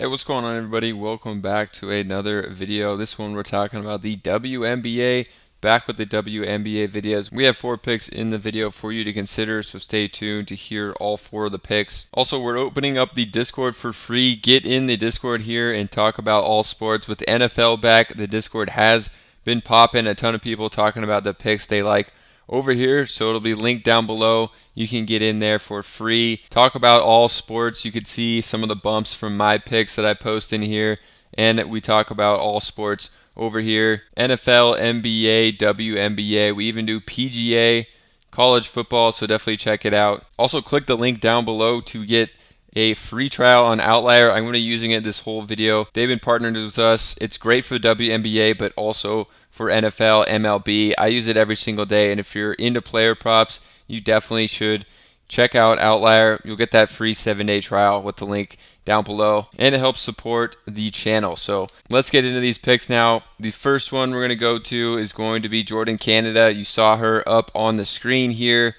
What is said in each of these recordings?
Hey, what's going on, everybody? Welcome back to another video. This one we're talking about the WNBA. Back with the WNBA videos. We have 4 picks in the video for you to consider, so stay tuned to hear all 4 of the picks. Also, we're opening up the Discord for free. Get in the Discord here and talk about all sports. With the NFL back, the Discord has been popping. A ton of people talking about the picks they like over here, so it'll be linked down below. You can get in there for free. Talk about all sports. You could see some of the bumps from my picks that I post in here, and we talk about all sports over here. NFL, NBA, WNBA. We even do PGA, college football, so definitely check it out. Also, click the link down below to get a free trial on Outlier. I'm going to be using it this whole video. They've been partnered with us. It's great for the WNBA, but also for NFL, MLB. I use it every single day, and if you're into player props, you definitely should check out Outlier. You'll get that free 7-day trial with the link down below, and it helps support the channel. So let's get into these picks now. The first one we're going to go to is going to be Jordan Canada. You saw her up on the screen here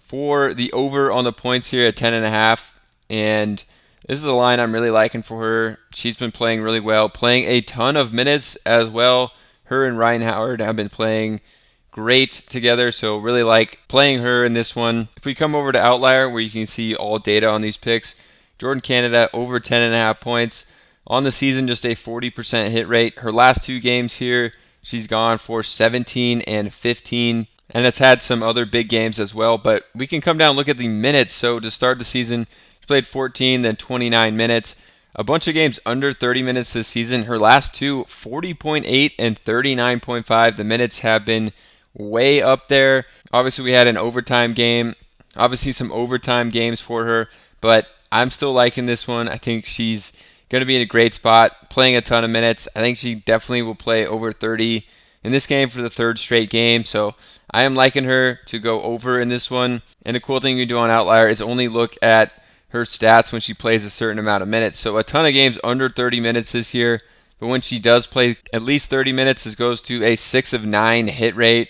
for the over on the points here at 10.5, and this is a line I'm really liking for her. She's been playing really well, playing a ton of minutes as well. Her and Ryan Howard have been playing great together, so really like playing her in this one. If we come over to Outlier, where you can see all data on these picks, Jordan Canada over 10.5 points. On the season, just a 40% hit rate. Her last 2 games here, she's gone for 17 and 15. And it's had some other big games as well, but we can come down and look at the minutes. So to start the season, she played 14, then 29 minutes. A bunch of games under 30 minutes this season. Her last 2, 40.8 and 39.5. The minutes have been way up there. Obviously, we had an overtime game. Obviously, some overtime games for her, but I'm still liking this one. I think she's going to be in a great spot, playing a ton of minutes. I think she definitely will play over 30 in this game for the 3rd straight game. So I am liking her to go over in this one. And the cool thing you can do on Outlier is only look at her stats when she plays a certain amount of minutes. So a ton of games under 30 minutes this year, but when she does play at least 30 minutes, this goes to a 6 of 9 hit rate.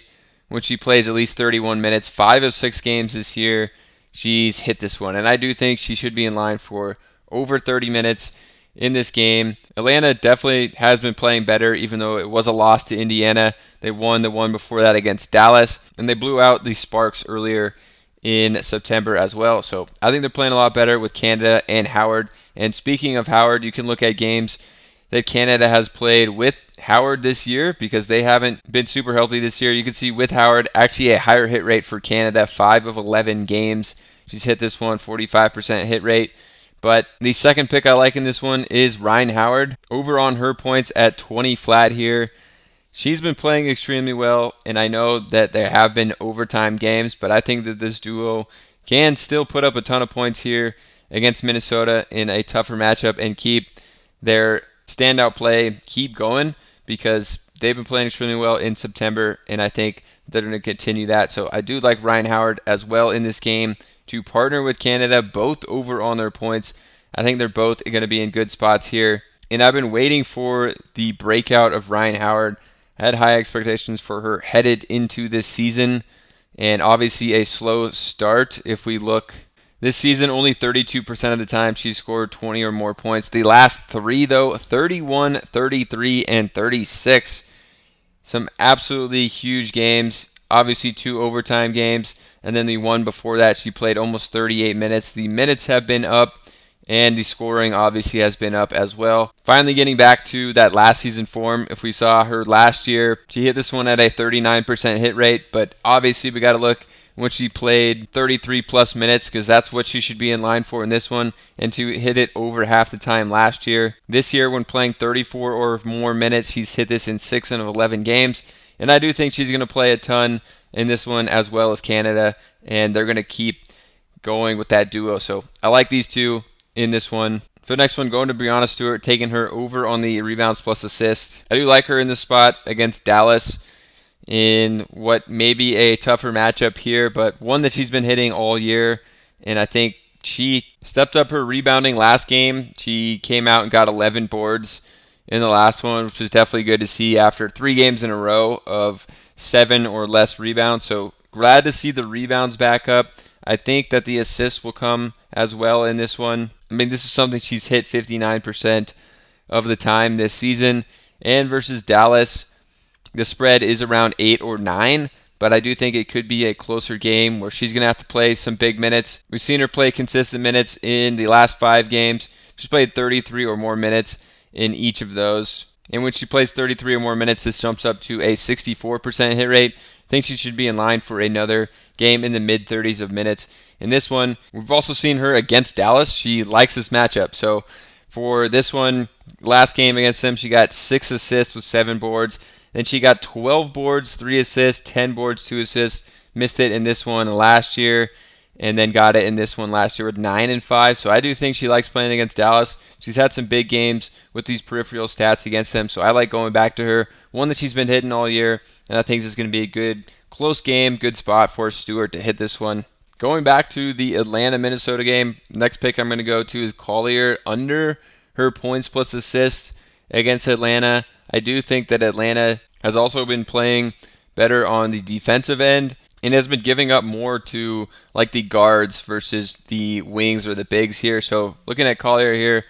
When she plays at least 31 minutes, 5 of 6 games this year, she's hit this one. And I do think she should be in line for over 30 minutes in this game. Atlanta definitely has been playing better, even though it was a loss to Indiana. They won the one before that against Dallas, and they blew out the Sparks earlier in September as well. So I think they're playing a lot better with Canada and Howard. And speaking of Howard, you can look at games that Canada has played with Howard this year, because they haven't been super healthy this year. You can see with Howard, actually a higher hit rate for Canada, 5 of 11 games. She's hit this one, 45% hit rate. But the second pick I like in this one is Ryan Howard, over on her points at 20 flat here. She's been playing extremely well, and I know that there have been overtime games, but I think that this duo can still put up a ton of points here against Minnesota in a tougher matchup and keep their standout play keep going, because they've been playing extremely well in September, and I think they're going to continue that. So I do like Ryan Howard as well in this game to partner with Canada, both over on their points. I think they're both going to be in good spots here, and I've been waiting for the breakout of Ryan Howard. I had high expectations for her headed into this season, and obviously a slow start. If we look this season, only 32% of the time she scored 20 or more points. The last 3, though, 31, 33, and 36. Some absolutely huge games. Obviously 2 overtime games, and then the one before that she played almost 38 minutes. The minutes have been up, and the scoring obviously has been up as well. Finally getting back to that last season form. If we saw her last year, she hit this one at a 39% hit rate, but obviously we got to look when she played 33 plus minutes, because that's what she should be in line for in this one, and to hit it over half the time last year. This year, when playing 34 or more minutes, she's hit this in 6 of 11 games, and I do think she's going to play a ton in this one as well as Canada, and they're going to keep going with that duo. So I like these two in this one. For the next one, going to Breanna Stewart, taking her over on the rebounds plus assists. I do like her in this spot against Dallas in what may be a tougher matchup here, but one that she's been hitting all year, and I think she stepped up her rebounding last game. She came out and got 11 boards in the last one, which was definitely good to see after 3 games in a row of 7 or less rebounds. So glad to see the rebounds back up. I think that the assists will come as well in this one. I mean, this is something she's hit 59% of the time this season. And versus Dallas, the spread is around 8 or 9, but I do think it could be a closer game where she's going to have to play some big minutes. We've seen her play consistent minutes in the last 5 games. She's played 33 or more minutes in each of those. And when she plays 33 or more minutes, this jumps up to a 64% hit rate. I think she should be in line for another game in the mid-30s of minutes. In this one, we've also seen her against Dallas. She likes this matchup. So for this one, last game against them, she got 6 assists with 7 boards. Then she got 12 boards, 3 assists, 10 boards, 2 assists. Missed it in this one last year, and then got it in this one last year with 9 and 5. So I do think she likes playing against Dallas. She's had some big games with these peripheral stats against them, so I like going back to her. One that she's been hitting all year, and I think this is going to be a good, close game, good spot for Stewart to hit this one. Going back to the Atlanta-Minnesota game, next pick I'm going to go to is Collier under her points plus assists against Atlanta. I do think that Atlanta has also been playing better on the defensive end and has been giving up more to like the guards versus the wings or the bigs here. So looking at Collier here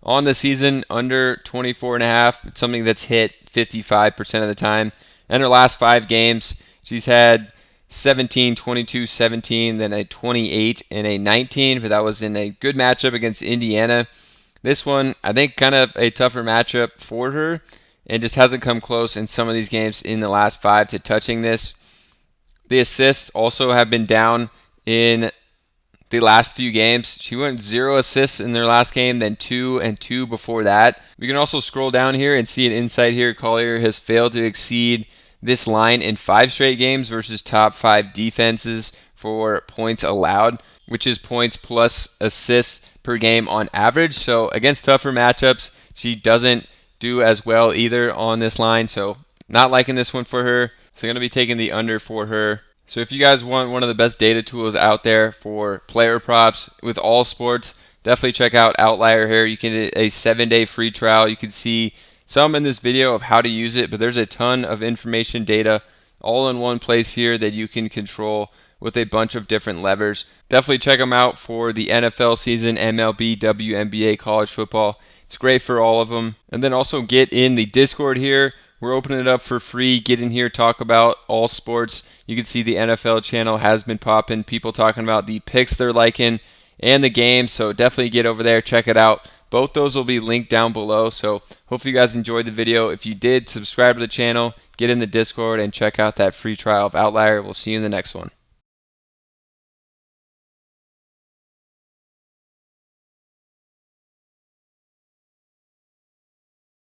on the season, under 24.5, it's something that's hit 55% of the time. In her last 5 games, she's had 17, 22, 17, then a 28 and a 19, but that was in a good matchup against Indiana. This one, I think kind of a tougher matchup for her, and just hasn't come close in some of these games in the last 5 to touching this. The assists also have been down in the last few games. She went 0 assists in their last game, then 2 and 2 before that. We can also scroll down here and see an insight here. Collier has failed to exceed this line in 5 straight games versus top 5 defenses for points allowed, which is points plus assists per game on average. So against tougher matchups, she doesn't do as well either on this line. So not liking this one for her. So I'm going to be taking the under for her. So if you guys want one of the best data tools out there for player props with all sports, definitely check out Outlier here. You can get a 7-day free trial. You can see some in this video of how to use it, but there's a ton of information data all in one place here that you can control with a bunch of different levers. Definitely check them out for the NFL season, MLB, WNBA, college football. It's great for all of them. And then also get in the Discord here. We're opening it up for free. Get in here, talk about all sports. You can see the NFL channel has been popping. People talking about the picks they're liking and the games. So definitely get over there, check it out. Both those will be linked down below. So hopefully you guys enjoyed the video. If you did, subscribe to the channel, get in the Discord, and check out that free trial of Outlier. We'll see you in the next one.